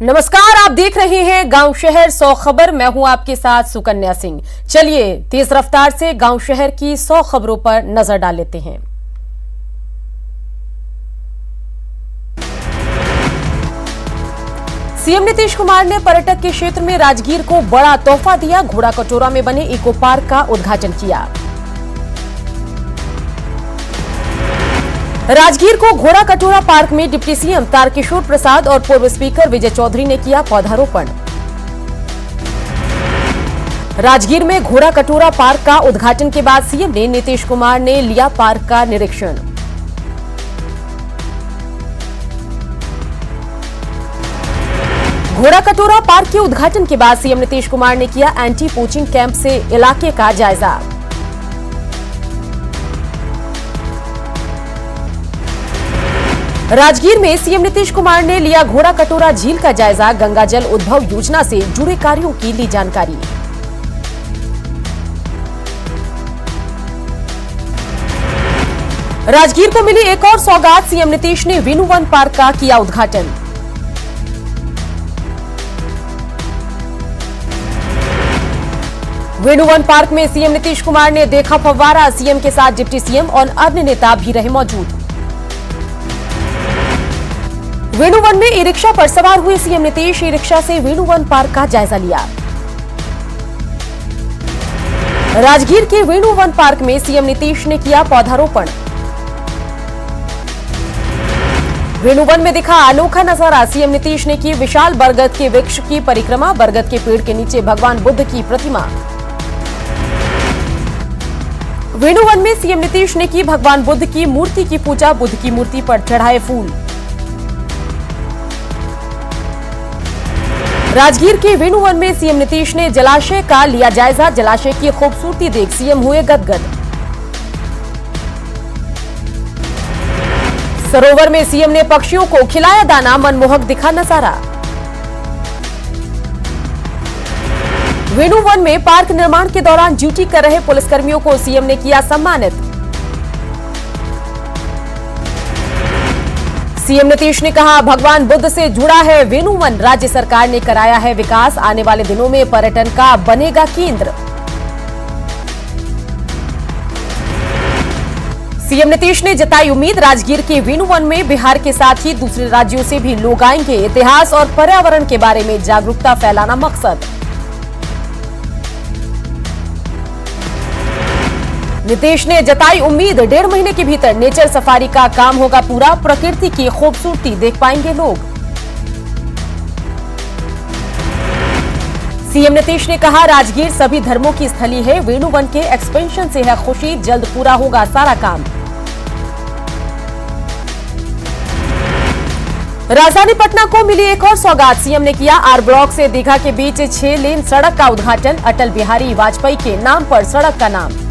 नमस्कार, आप देख रहे हैं गांव शहर 100 खबर। मैं हूं आपके साथ सुकन्या सिंह। चलिए तेज रफ्तार से गांव शहर की 100 खबरों पर नजर डाल लेते हैं। सीएम नीतीश कुमार ने पर्यटक के क्षेत्र में राजगीर को बड़ा तोहफा दिया। घोड़ा कटोरा में बने इको पार्क का उद्घाटन किया। राजगीर को घोड़ा कटोरा पार्क में डिप्टी सीएम तारकिशोर प्रसाद और पूर्व स्पीकर विजय चौधरी ने किया पौधारोपण। राजगीर में घोड़ा कटोरा पार्क का उद्घाटन के बाद सीएम ने नीतीश कुमार ने लिया पार्क का निरीक्षण। घोड़ा कटोरा पार्क के उद्घाटन के बाद सीएम नीतीश कुमार ने किया एंटी पोचिंग कैंप से इलाके का जायजा। राजगीर में सीएम नीतीश कुमार ने लिया घोड़ा कटोरा झील का जायजा। गंगा जल उद्भव योजना से जुड़े कार्यों की ली जानकारी। राजगीर को मिली एक और सौगात। सीएम नीतीश ने वेणु वन पार्क का किया उद्घाटन। वेणु वन पार्क में सीएम नीतीश कुमार ने देखा फव्वारा। सीएम के साथ डिप्टी सीएम और अन्य नेता भी रहे मौजूद। वेणु वन में ई रिक्शा पर सवार हुए सीएम नीतीश। ई रिक्शा से वेणु वन पार्क का जायजा लिया। राजगीर के वेणु वन पार्क में सीएम नीतीश ने किया पौधारोपण। वेणु वन में दिखा अनोखा नजारा। सीएम नीतीश ने की विशाल बरगद के वृक्ष की परिक्रमा। बरगद के पेड़ के नीचे भगवान बुद्ध की प्रतिमा। वेणु वन में सीएम नीतीश ने की भगवान बुद्ध की मूर्ति की पूजा। बुद्ध की मूर्ति पर चढ़ाए फूल। राजगीर के वेणु वन में सीएम नीतीश ने जलाशय का लिया जायजा। जलाशय की खूबसूरती देख सीएम हुए गदगद। सरोवर में सीएम ने पक्षियों को खिलाया दाना। मनमोहक दिखा नजारा। वेणु वन में पार्क निर्माण के दौरान ड्यूटी कर रहे पुलिसकर्मियों को सीएम ने किया सम्मानित। सीएम नीतीश ने कहा भगवान बुद्ध से जुड़ा है वेणु वन। राज्य सरकार ने कराया है विकास। आने वाले दिनों में पर्यटन का बनेगा केंद्र। सीएम नीतीश ने जताई उम्मीद। राजगीर के वेणु वन में बिहार के साथ ही दूसरे राज्यों से भी लोग आएंगे। इतिहास और पर्यावरण के बारे में जागरूकता फैलाना मकसद। नीतीश ने जताई उम्मीद 1.5 महीने के भीतर नेचर सफारी का काम होगा पूरा। प्रकृति की खूबसूरती देख पाएंगे लोग। सीएम नीतीश ने कहा राजगीर सभी धर्मों की स्थली है। वेणु वन के एक्सपेंशन से है खुशी। जल्द पूरा होगा सारा काम। राजधानी पटना को मिली एक और सौगात। सीएम ने किया आर ब्लॉक से दीघा के बीच 6 लेन सड़क का उद्घाटन। अटल बिहारी वाजपेयी के नाम पर सड़क का नाम।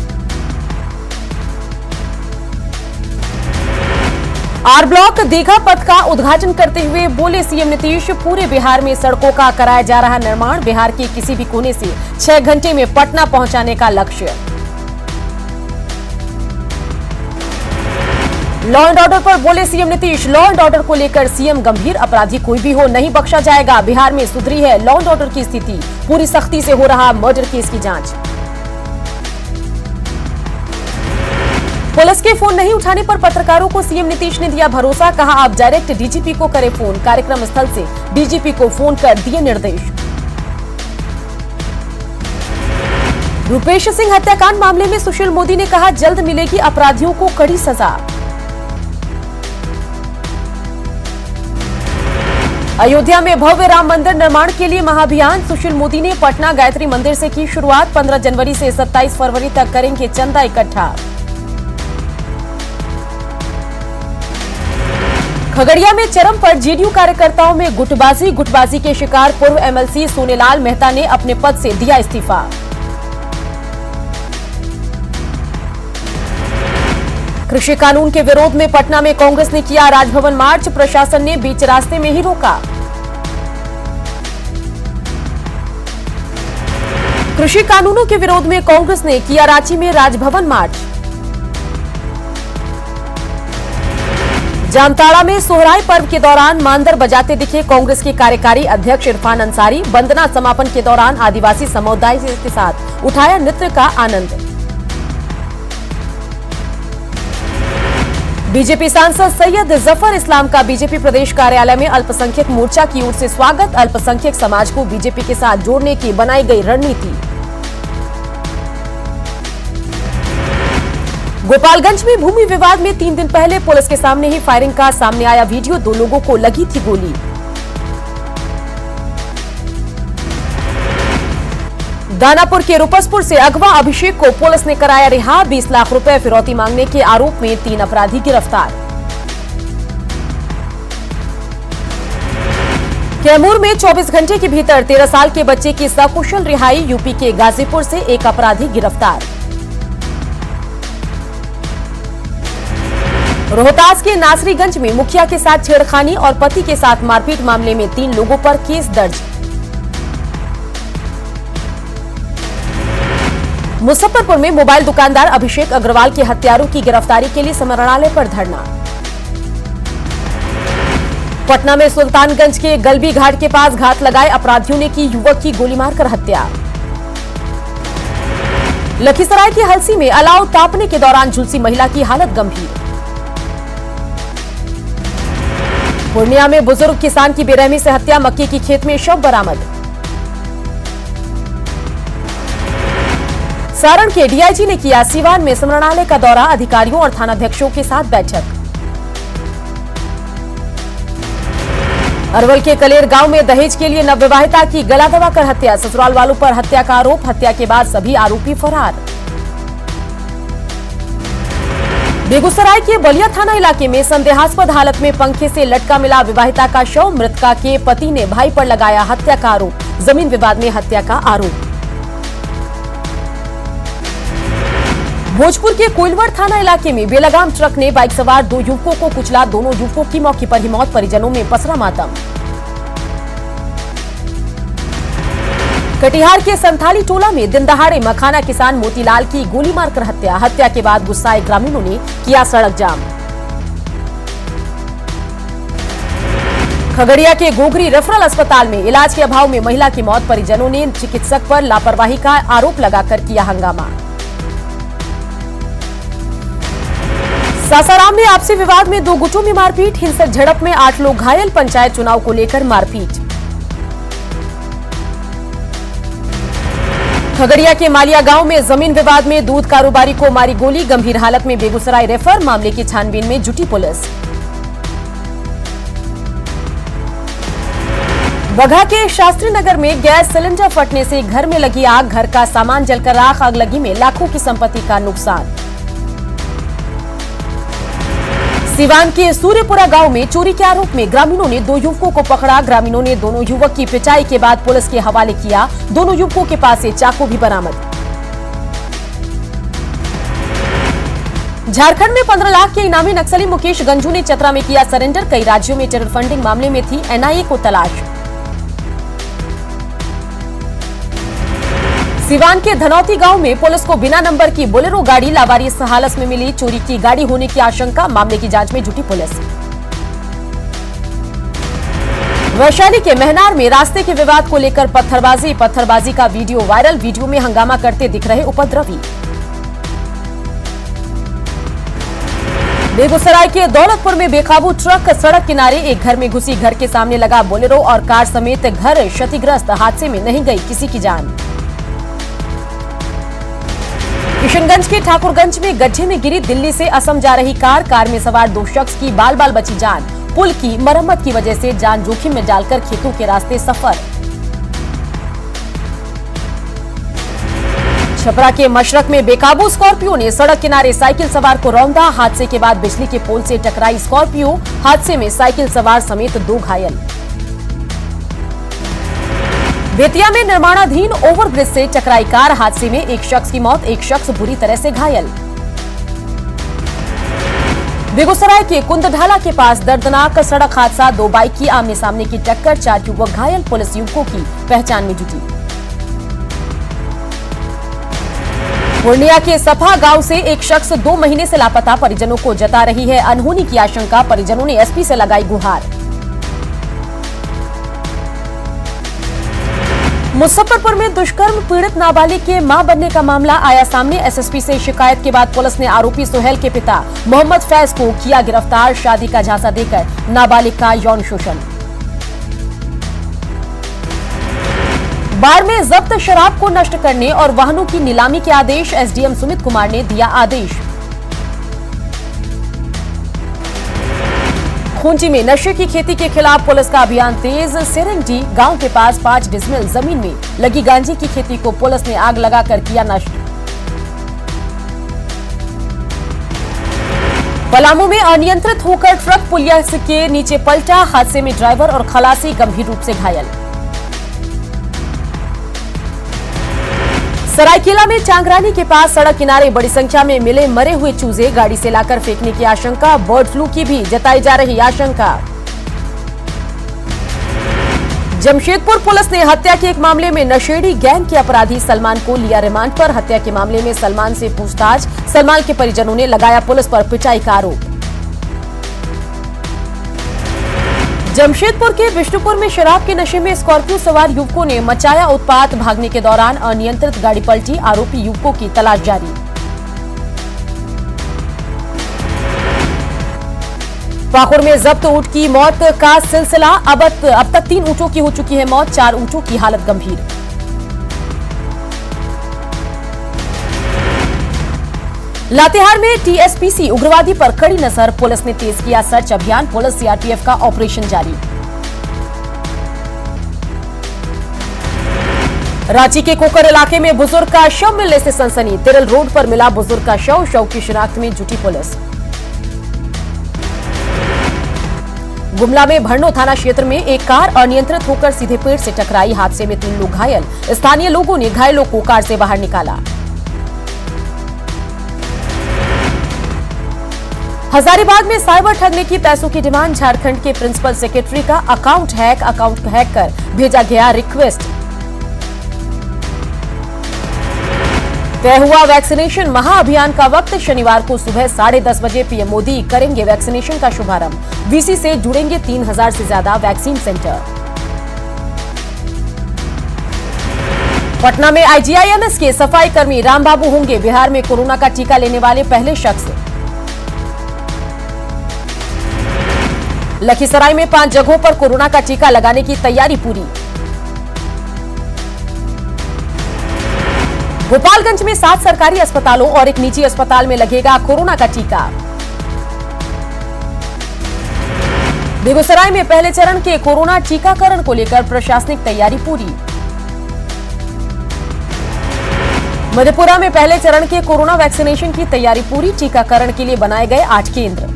आर ब्लॉक दीघा पथ का उद्घाटन करते हुए बोले सीएम नीतीश पूरे बिहार में सड़कों का कराया जा रहा निर्माण। बिहार के किसी भी कोने से 6 घंटे में पटना पहुंचाने का लक्ष्य। लॉ एंड ऑर्डर पर बोले CM Nitish. Law and order को लेकर सीएम गंभीर। अपराधी कोई भी हो नहीं बख्शा जाएगा। बिहार में सुधरी है लॉ एंड ऑर्डर की स्थिति। पूरी सख्ती से हो रहा मर्डर केस की जांच। पुलिस के फोन नहीं उठाने पर पत्रकारों को सीएम नीतीश ने दिया भरोसा। कहा आप डायरेक्ट डीजीपी को करें फोन। कार्यक्रम स्थल से डीजीपी को फोन कर दिए निर्देश। रूपेश सिंह हत्याकांड मामले में सुशील मोदी ने कहा जल्द मिलेगी अपराधियों को कड़ी सजा। अयोध्या में भव्य राम मंदिर निर्माण के लिए महाअभियान। सुशील मोदी ने पटना गायत्री मंदिर से की शुरुआत। 15 जनवरी से 27 फरवरी तक करेंगे चंदा इकट्ठा। खगड़िया में चरम पर जेडीयू कार्यकर्ताओं में गुटबाजी। गुटबाजी के शिकार पूर्व एमएलसी सोनेलाल मेहता ने अपने पद से दिया इस्तीफा। कृषि कानून के विरोध में पटना में कांग्रेस ने किया राजभवन मार्च। प्रशासन ने बीच रास्ते में ही रोका। कृषि कानूनों के विरोध में कांग्रेस ने किया रांची में राजभवन मार्च। जामताड़ा में सोहराय पर्व के दौरान मांदर बजाते दिखे कांग्रेस के कार्यकारी अध्यक्ष इरफान अंसारी। वंदना समापन के दौरान आदिवासी समुदाय के साथ उठाया नृत्य का आनंद। बीजेपी सांसद सैयद जफर इस्लाम का बीजेपी प्रदेश कार्यालय में अल्पसंख्यक मोर्चा की ओर से स्वागत। अल्पसंख्यक समाज को बीजेपी के साथ जोड़ने की बनाई गई रणनीति। गोपालगंज में भूमि विवाद में 3 दिन पहले पुलिस के सामने ही फायरिंग का सामने आया वीडियो। 2 लोगों को लगी थी गोली। दानापुर के रुपसपुर से अगवा अभिषेक को पुलिस ने कराया रिहा। 20 लाख रुपए फिरौती मांगने के आरोप में 3 अपराधी गिरफ्तार। कैमूर में 24 घंटे के भीतर 13 साल के बच्चे की सकुशल रिहाई। यूपी के गाजीपुर से एक अपराधी गिरफ्तार। रोहतास के नासरीगंज में मुखिया के साथ छेड़खानी और पति के साथ मारपीट मामले में 3 लोगों पर केस दर्ज। मुजफ्फरपुर में मोबाइल दुकानदार अभिषेक अग्रवाल के हत्यारों की गिरफ्तारी के लिए समरणालय पर धरना। पटना में सुल्तानगंज के गलबी घाट के पास घात लगाए अपराधियों ने की युवक की गोली मारकर हत्या। लखीसराय की हलसी में अलाव तापने के दौरान झुलसी महिला की हालत गंभीर। पूर्णिया में बुजुर्ग किसान की बेरहमी से हत्या। मक्के की खेत में शव बरामद। सारण के डीआईजी ने किया सीवान में समरणालय का दौरा। अधिकारियों और थानाध्यक्षों के साथ बैठक। अरवल के कलेर गांव में दहेज के लिए नवविवाहिता की गला दबाकर हत्या। ससुराल वालों पर हत्या का आरोप। हत्या के बाद सभी आरोपी फरार। बेगूसराय के बलिया थाना इलाके में संदेहास्पद हालत में पंखे से लटका मिला विवाहिता का शव। मृतका के पति ने भाई पर लगाया हत्या का आरोप। जमीन विवाद में हत्या का आरोप। भोजपुर के कोइलवर थाना इलाके में बेलगाम ट्रक ने बाइक सवार 2 युवकों को कुचला। दोनों युवकों की मौके पर ही मौत। परिजनों में पसरा मातम। कटिहार के संथाली टोला में दिन दहाड़े मखाना किसान मोतीलाल की गोली मारकर हत्या। हत्या के बाद गुस्साए ग्रामीणों ने किया सड़क जाम। खगड़िया के गोगरी रेफरल अस्पताल में इलाज के अभाव में महिला की मौत। परिजनों ने चिकित्सक पर लापरवाही का आरोप लगाकर किया हंगामा। सासाराम में आपसी विवाद में 2 गुटों में मारपीट। हिंसक झड़प में 8 लोग घायल। पंचायत चुनाव को लेकर मारपीट। खगड़िया के मालिया गांव में जमीन विवाद में दूध कारोबारी को मारी गोली। गंभीर हालत में बेगूसराय रेफर। मामले की छानबीन में जुटी पुलिस। बगहा के शास्त्री नगर में गैस सिलेंडर फटने से घर में लगी आग। घर का सामान जलकर राख। आग लगी में लाखों की संपत्ति का नुकसान। सिवान के सूर्यपुरा गांव में चोरी के आरोप में ग्रामीणों ने 2 युवकों को पकड़ा। ग्रामीणों ने दोनों युवक की पिटाई के बाद पुलिस के हवाले किया। दोनों युवकों के पास से चाकू भी बरामद। झारखंड में 15 लाख के इनामी नक्सली मुकेश गंजू ने चतरा में किया सरेंडर। कई राज्यों में टेरर फंडिंग मामले में थी एनआईए को तलाश। सिवान के धनौती गांव में पुलिस को बिना नंबर की बोलेरो गाड़ी लावारिस हालत में मिली। चोरी की गाड़ी होने की आशंका। मामले की जांच में जुटी पुलिस। वैशाली के महनार में रास्ते के विवाद को लेकर पत्थरबाजी का वीडियो वायरल। वीडियो में हंगामा करते दिख रहे उपद्रवी। बेगूसराय के दौलतपुर में बेकाबू ट्रक सड़क किनारे। एक घर में घुसी। घर के सामने लगा बोलेरो और कार समेत घर क्षतिग्रस्त। हादसे में नहीं गई किसी की जान। किशनगंज के ठाकुरगंज में गड्ढे में गिरी दिल्ली से असम जा रही कार। कार में सवार 2 शख्स की बाल बाल बची जान। पुल की मरम्मत की वजह से जान जोखिम में डालकर खेतों के रास्ते सफर। छपरा के मशरक में बेकाबू स्कॉर्पियो ने सड़क किनारे साइकिल सवार को रौंदा। हादसे के बाद बिजली के पोल से टकराई स्कॉर्पियो। हादसे में साइकिल सवार समेत 2 घायल। बेतिया में निर्माणाधीन ओवरब्रिज से टकराई कार। हादसे में 1 शख्स की मौत। 1 शख्स बुरी तरह से घायल। बेगूसराय के कुंदढाला के पास दर्दनाक सड़क हादसा। 2 बाइक की आमने सामने की टक्कर। 4 युवक घायल। पुलिस युवकों की पहचान में जुटी। पूर्णिया के सफा गांव से एक शख्स 2 महीने से लापता, परिजनों को जता रही है अनहोनी की आशंका। परिजनों ने एसपी से लगाई गुहार। मुजफ्फरपुर में दुष्कर्म पीड़ित नाबालिग के मां बनने का मामला आया सामने। एसएसपी से शिकायत के बाद पुलिस ने आरोपी सुहेल के पिता मोहम्मद फैज को किया गिरफ्तार। शादी का झांसा देकर नाबालिग का यौन शोषण। बाढ़ में जब्त शराब को नष्ट करने और वाहनों की नीलामी के आदेश। एसडीएम सुमित कुमार ने दिया आदेश। खूंटी में नशे की खेती के खिलाफ पुलिस का अभियान तेज। सेरेंडी गांव के पास 5 डिसमिल जमीन में लगी गांजे की खेती को पुलिस ने आग लगाकर किया नष्ट। पलामू में अनियंत्रित होकर ट्रक पुलिया के नीचे पलटा। हादसे में ड्राइवर और खलासी गंभीर रूप से घायल। सरायकेला में चांगरानी के पास सड़क किनारे बड़ी संख्या में मिले मरे हुए चूजे। गाड़ी से लाकर फेंकने की आशंका। बर्ड फ्लू की भी जताई जा रही आशंका। जमशेदपुर पुलिस ने हत्या के एक मामले में नशेड़ी गैंग के अपराधी सलमान को लिया रिमांड पर। हत्या के मामले में सलमान से पूछताछ। सलमान के परिजनों ने लगाया पुलिस पर पिटाई का आरोप। जमशेदपुर के विष्णुपुर में शराब के नशे में स्कॉर्पियो सवार युवकों ने मचाया उत्पात। भागने के दौरान अनियंत्रित गाड़ी पलटी। आरोपी युवकों की तलाश जारी। पाकुड़ में जब्त ऊंट की मौत का सिलसिला। अब तक 3 ऊंटों की हो चुकी है मौत। 4 ऊंटों की हालत गंभीर। लातेहार में टीएसपीसी उग्रवादी पर कड़ी नजर। पुलिस ने तेज किया सर्च अभियान। पुलिस सीआरपीएफ का ऑपरेशन जारी। रांची के कोकर इलाके में बुजुर्ग का शव मिलने से सनसनी। तिरल रोड पर मिला बुजुर्ग का शव। शव की शिनाख्त में जुटी पुलिस। गुमला में भरनो थाना क्षेत्र में एक कार अनियंत्रित होकर सीधे पेड़ से टकराई। हादसे में 3 लोग घायल। स्थानीय लोगों ने घायलों को कार से बाहर निकाला। हजारीबाग में साइबर ठगने की पैसों की डिमांड। झारखंड के प्रिंसिपल सेक्रेटरी का अकाउंट हैक कर भेजा गया रिक्वेस्ट। तय हुआ वैक्सीनेशन महाअभियान का वक्त। शनिवार को सुबह 10:30 बजे पीएम मोदी करेंगे वैक्सीनेशन का शुभारंभ। वीसी से जुड़ेंगे 3000 से ज्यादा वैक्सीन सेंटर। पटना में आईजीआईएमएस के सफाई कर्मी रामबाबू होंगे बिहार में कोरोना का टीका लेने वाले पहले शख्स। लखीसराय में 5 जगहों पर कोरोना का टीका लगाने की तैयारी पूरी। गोपालगंज में 7 सरकारी अस्पतालों और एक निजी अस्पताल में लगेगा कोरोना का टीका। बेगूसराय में पहले चरण के कोरोना टीकाकरण को लेकर प्रशासनिक तैयारी पूरी। मधेपुरा में पहले चरण के कोरोना वैक्सीनेशन की तैयारी पूरी। टीकाकरण के लिए बनाए गए 8 केंद्र।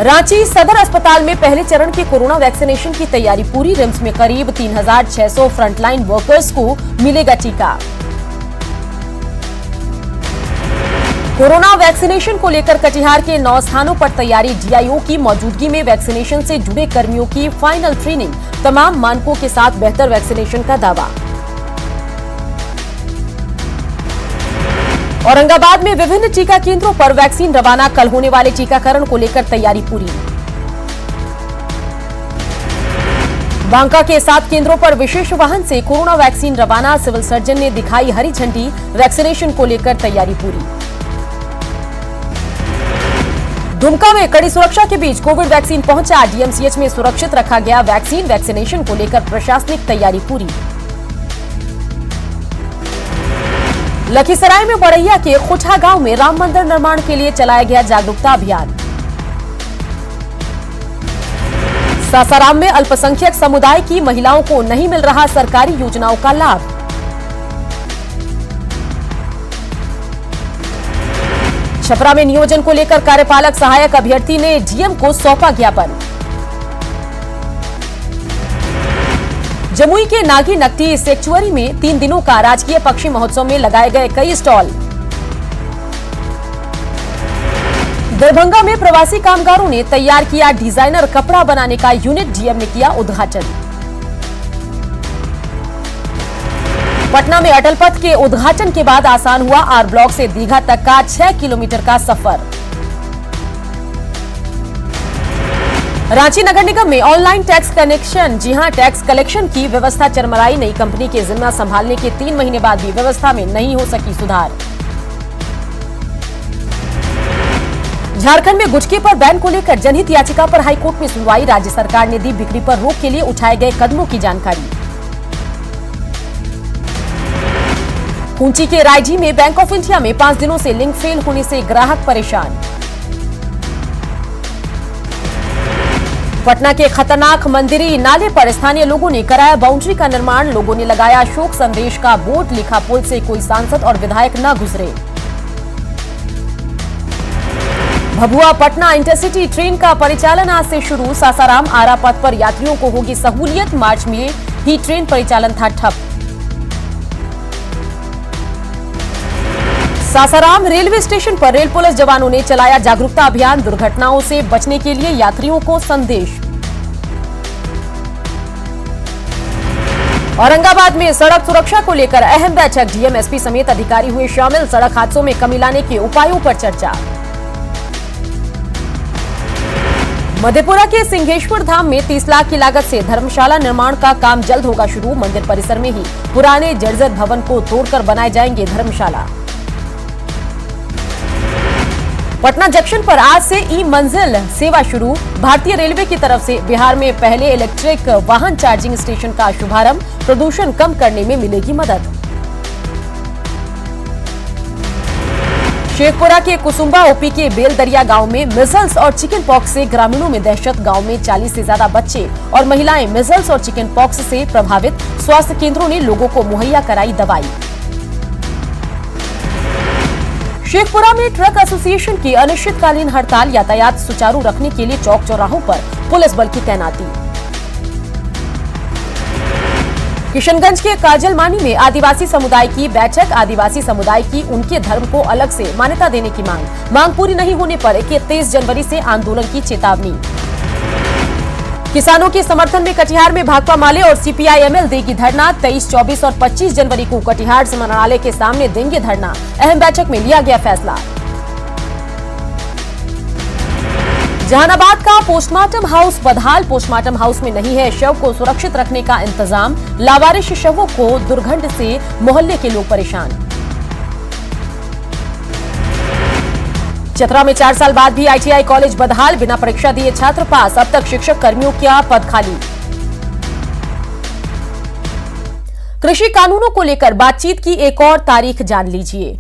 रांची सदर अस्पताल में पहले चरण के कोरोना वैक्सीनेशन की तैयारी पूरी। रिम्स में करीब 3600 फ्रंटलाइन वर्कर्स को मिलेगा टीका। कोरोना वैक्सीनेशन को लेकर कटिहार के 9 स्थानों पर तैयारी। डीआईओ की मौजूदगी में वैक्सीनेशन से जुड़े कर्मियों की फाइनल ट्रेनिंग। तमाम मानकों के साथ बेहतर वैक्सीनेशन का दावा। औरंगाबाद में विभिन्न टीका केंद्रों पर वैक्सीन रवाना। कल होने वाले टीकाकरण को लेकर तैयारी पूरी। बांका के 7 केंद्रों पर विशेष वाहन से कोरोना वैक्सीन रवाना। सिविल सर्जन ने दिखाई हरी झंडी। वैक्सीनेशन को लेकर तैयारी पूरी। दुमका में कड़ी सुरक्षा के बीच कोविड वैक्सीन पहुंचा। डीएमसीएच में सुरक्षित रखा गया वैक्सीन। वैक्सीनेशन को लेकर प्रशासनिक तैयारी पूरी। लखीसराय में बड़ैया के खुठा गांव में राम मंदिर निर्माण के लिए चलाया गया जागरूकता अभियान। सासाराम में अल्पसंख्यक समुदाय की महिलाओं को नहीं मिल रहा सरकारी योजनाओं का लाभ। छपरा में नियोजन को लेकर कार्यपालक सहायक अभ्यर्थी ने डीएम को सौंपा ज्ञापन। जमुई के नागी नकटी सेक्चुअरी में 3 दिनों का राजकीय पक्षी महोत्सव में लगाए गए कई स्टॉल। दरभंगा में प्रवासी कामगारों ने तैयार किया डिजाइनर कपड़ा बनाने का यूनिट। डीएम ने किया उद्घाटन। पटना में अटल पथ के उद्घाटन के बाद आसान हुआ आर ब्लॉक से दीघा तक का 6 किलोमीटर का सफर। रांची नगर निगम में ऑनलाइन टैक्स कनेक्शन, जी हां, टैक्स कलेक्शन की व्यवस्था चरमराई। नई कंपनी के जिम्मा संभालने के 3 महीने बाद भी व्यवस्था में नहीं हो सकी सुधार। झारखंड में गुटखे पर बैन को लेकर जनहित याचिका पर हाईकोर्ट में सुनवाई। राज्य सरकार ने दी बिक्री पर रोक के लिए उठाए गए कदमों की जानकारी। खूंची के रायजी में बैंक ऑफ इंडिया में 5 दिनों से लिंक फेल होने से ग्राहक परेशान। पटना के खतरनाक मंदिरी नाले पर स्थानीय लोगों ने कराया बाउंड्री का निर्माण। लोगों ने लगाया शोक संदेश का बोर्ड, लिखा पुल से कोई सांसद और विधायक न गुजरे। भभुआ पटना इंटरसिटी ट्रेन का परिचालन आज से शुरू। सासाराम आरा पथ पर यात्रियों को होगी सहूलियत। मार्च में ही ट्रेन परिचालन था ठप। सासाराम रेलवे स्टेशन पर रेल पुलिस जवानों ने चलाया जागरूकता अभियान। दुर्घटनाओं से बचने के लिए यात्रियों को संदेश। औरंगाबाद में सड़क सुरक्षा को लेकर अहम बैठक। डीएम, एसपी समेत अधिकारी हुए शामिल। सड़क हादसों में कमी लाने के उपायों पर चर्चा। मधेपुरा के सिंहेश्वर धाम में 30 लाख की लागत से धर्मशाला निर्माण का काम जल्द होगा शुरू। मंदिर परिसर में ही पुराने जर्जर भवन को तोड़कर बनाए जाएंगे धर्मशाला। पटना जंक्शन पर आज से ई मंजिल सेवा शुरू। भारतीय रेलवे की तरफ से बिहार में पहले इलेक्ट्रिक वाहन चार्जिंग स्टेशन का शुभारंभ। प्रदूषण कम करने में मिलेगी मदद। शेखपुरा के कुसुम्बा ओपी के बेलदरिया गांव में मिजल्स और चिकन पॉक्स से ग्रामीणों में दहशत। गांव में 40 से ज्यादा बच्चे और महिलाएं मिजल्स और चिकन पॉक्स से प्रभावित। स्वास्थ्य केंद्रों ने लोगों को मुहैया कराई दवाई। शेखपुरा में ट्रक एसोसिएशन की अनिश्चितकालीन हड़ताल। यातायात सुचारू रखने के लिए चौक चौराहों पर पुलिस बल की तैनाती। किशनगंज के काजलमानी में आदिवासी समुदाय की बैठक। आदिवासी समुदाय की उनके धर्म को अलग से मान्यता देने की मांग पूरी नहीं होने पर 31 जनवरी से आंदोलन की चेतावनी। किसानों के समर्थन में कटिहार में भाकपा माले और सीपीआई-एमएल देगी धरना। 23, 24 और 25 जनवरी को कटिहार समाहरणालय के सामने देंगे धरना। अहम बैठक में लिया गया फैसला। जहानाबाद का पोस्टमार्टम हाउस बदहाल। पोस्टमार्टम हाउस में नहीं है शव को सुरक्षित रखने का इंतजाम। लावारिश शवों को दुर्गंध से मोहल्ले के लोग परेशान। चतरा में 4 साल बाद भी आईटीआई कॉलेज बदहाल। बिना परीक्षा दिए छात्र पास। अब तक शिक्षक कर्मियों का पद खाली। कृषि कानूनों को लेकर बातचीत की एक और तारीख जान लीजिए।